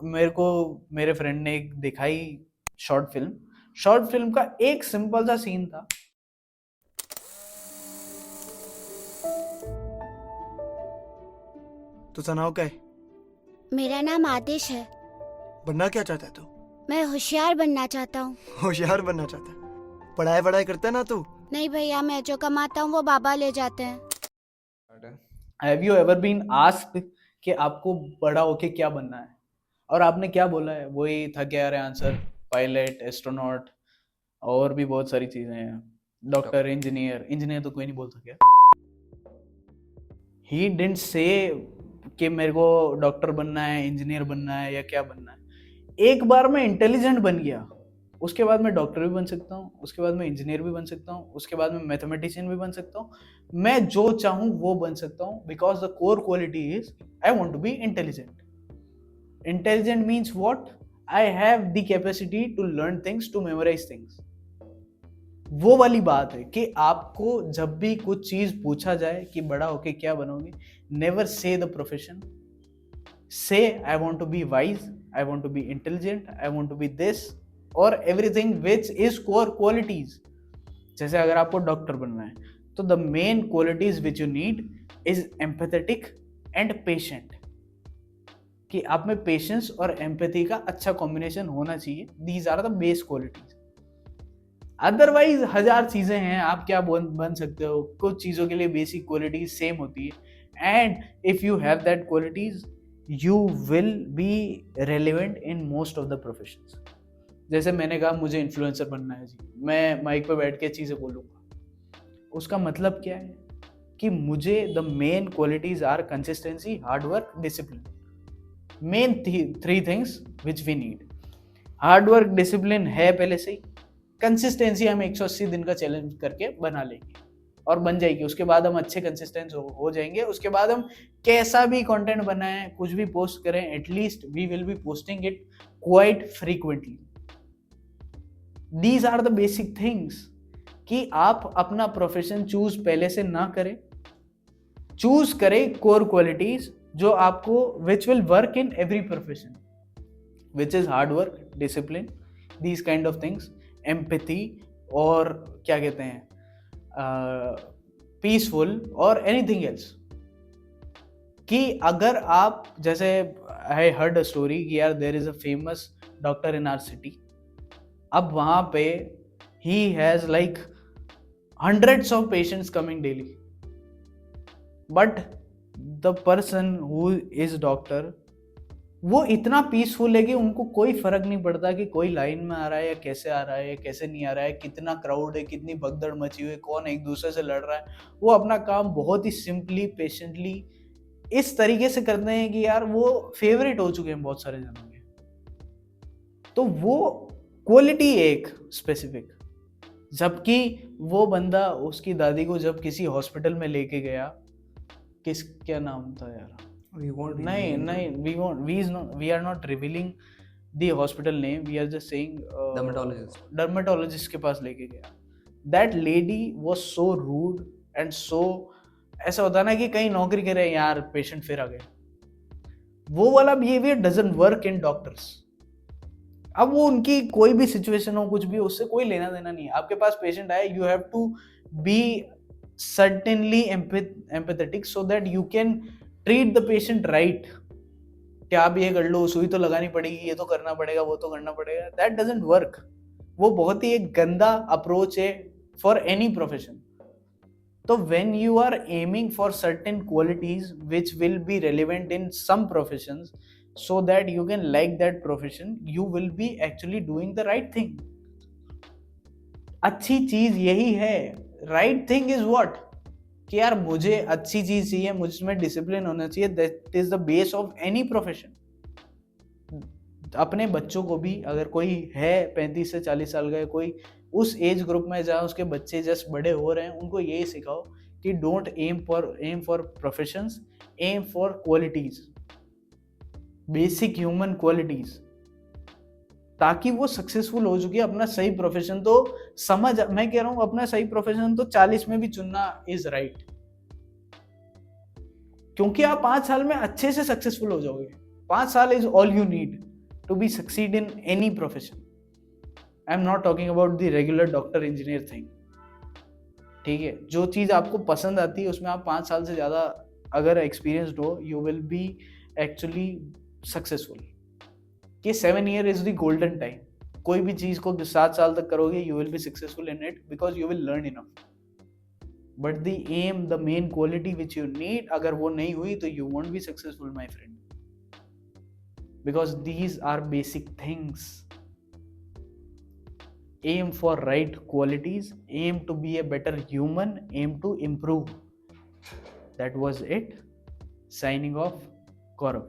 मेरे को मेरे फ्रेंड ने एक दिखाई शॉर्ट फिल्म का एक सिंपल सा सीन था। तुझा नाव काय? मेरा नाम आतिश है। बनना क्या चाहता है तू? मैं होशियार बनना चाहता हूँ। होशियार बनना चाहता है? पढ़ाई वढ़ाई करता है ना तू? नहीं भैया, मैं जो कमाता हूँ वो बाबा ले जाते हैं। Have you ever been asked कि आपको बड़ा होके क्या बनना है, और आपने क्या बोला है? वही था क्या यार आंसर? पायलट, एस्ट्रोनॉट, और भी बहुत सारी चीजें हैं। डॉक्टर, इंजीनियर तो कोई नहीं बोलता क्या? ही डिडंट से कि मेरे को डॉक्टर बनना है, इंजीनियर बनना है या क्या बनना है। एक बार मैं इंटेलिजेंट बन गया, उसके बाद मैं डॉक्टर भी बन सकता हूँ, उसके बाद मैं इंजीनियर भी बन सकता हूँ, उसके बाद मैं मैथमेटिशियन भी बन सकता हूँ। मैं जो चाहूँ वो बन सकता हूँ, because the core quality is I want to be intelligent. Intelligent means what? I have the capacity to learn things, to memorize things. वो वाली बात है कि आपको जब भी कुछ चीज पूछा जाए कि बड़ा होके क्या बनोगे, never say the profession, say I want to be wise, I want to be intelligent, I want to be this और everything which is core qualities. जैसे अगर आपको डॉक्टर बनना है तो the main qualities which you need is empathetic and patient, कि आप में पेशेंस और एम्पैथी का अच्छा कॉम्बिनेशन होना चाहिए। These are the base qualities. Otherwise हजार चीजें हैं, आप क्या बन सकते हो। कुछ चीजों के लिए बेसिक क्वालिटीज सेम होती है, and if you have that qualities you will be relevant in most of the professions. जैसे मैंने कहा मुझे इन्फ्लुएंसर बनना है जी, मैं माइक पे बैठ के चीजें बोलूंगा, उसका मतलब क्या है कि मुझे the main qualities are consistency, hard work, discipline. Main 3 things which we need. Hard work, discipline है पहले से ही। कंसिस्टेंसी हम 180 दिन का चैलेंज करके बना लेंगे और बन जाएगी। उसके बाद हम अच्छे कंसिस्टेंस हो जाएंगे। उसके बाद हम कैसा भी कंटेंट बनाएं, कुछ भी पोस्ट करें, at least we will be posting it quite frequently. These are the basic things, कि आप अपना प्रोफेशन चूज पहले से ना करें, चूज करें कोर क्वालिटीज जो आपको which will work in every profession, which is hard work, discipline, these kind of things, empathy, और क्या कहते हैं, पीसफुल, और एनीथिंग एल्स। कि अगर आप, जैसे आई हर्ड अ स्टोरी कि यार there is a famous doctor in our city. अब वहां पे ही has like hundreds of patients coming daily, but the person who is doctor, वो इतना पीसफुल है कि उनको कोई फर्क नहीं पड़ता कि कोई लाइन में आ रहा है या कैसे आ रहा है, कैसे नहीं आ रहा है, कितना क्राउड है, कितनी भगदड़ मची हुई है, कौन एक दूसरे से लड़ रहा है। वो अपना काम बहुत ही सिंपली, पेशेंटली इस तरीके से करते हैं कि यार वो फेवरेट हो चुके हैं बहुत सारे जनों के। तो वो क्वालिटी एक स्पेसिफिक। जबकि वो बंदा उसकी दादी को जब किसी हॉस्पिटल में लेके गया, क्या नाम था यार? We are not revealing the hospital name, we are just saying dermatologist के पास लेके गया। That lady was so rude and so, ऐसा होता ना कि कहीं नौकरी करे यार, पेशेंट फिर आ गए, वो वाला behaviour doesn't work in doctors. अब वो उनकी कोई भी सिचुएशन हो, कुछ भी, उससे कोई लेना देना नहीं है। आपके पास पेशेंट आए, you have to be certainly empathetic so that you can treat the patient right. क्या आप ये कर लो, सुई तो लगानी पड़ेगी, ये तो करना पड़ेगा, वो तो करना पड़ेगा, दैट डजंट वर्क। वो बहुत ही एक गंदा अप्रोच है फॉर एनी प्रोफेशन। तो when you are aiming for certain qualities which will be relevant in some professions, so that you can like that profession, you will be actually doing the right thing. अच्छी चीज यही है। right thing is what? कि यार मुझे अच्छी चीज चाहिए, मुझमें डिसिप्लिन होना चाहिए, that is the base of any profession. अपने बच्चों को भी, अगर कोई है 35 से 40 साल का, कोई उस एज ग्रुप में जहाँ उसके बच्चे जस्ट बड़े हो रहे हैं, उनको यही सिखाओ कि don't aim for professions, aim for qualities, basic human qualities, ताकि वो सक्सेसफुल हो चुकी है। अपना सही प्रोफेशन तो मैं कह रहा हूं अपना सही प्रोफेशन तो 40 में भी चुनना इज राइट, क्योंकि आप 5 साल में अच्छे से सक्सेसफुल हो जाओगे। 5 साल is all you need. to be succeed in any profession. I'm not talking about the regular doctor engineer thing. ठीक है, जो चीज़ आपको पसंद आती है उसमें आप 5 साल से ज़्यादा अगर एक्सपीरियंसड हो, you will be actually successful. ये 7 year is the golden time. कोई भी चीज़ को 7 साल तक करोगे, you will be successful in it because you will learn enough. But the aim, the main quality which you need, अगर वो नहीं हुई तो you won't be successful, my friend. Because these are basic things. Aim for right qualities, aim to be a better human, aim to improve. That was it. Signing off, Gaurav.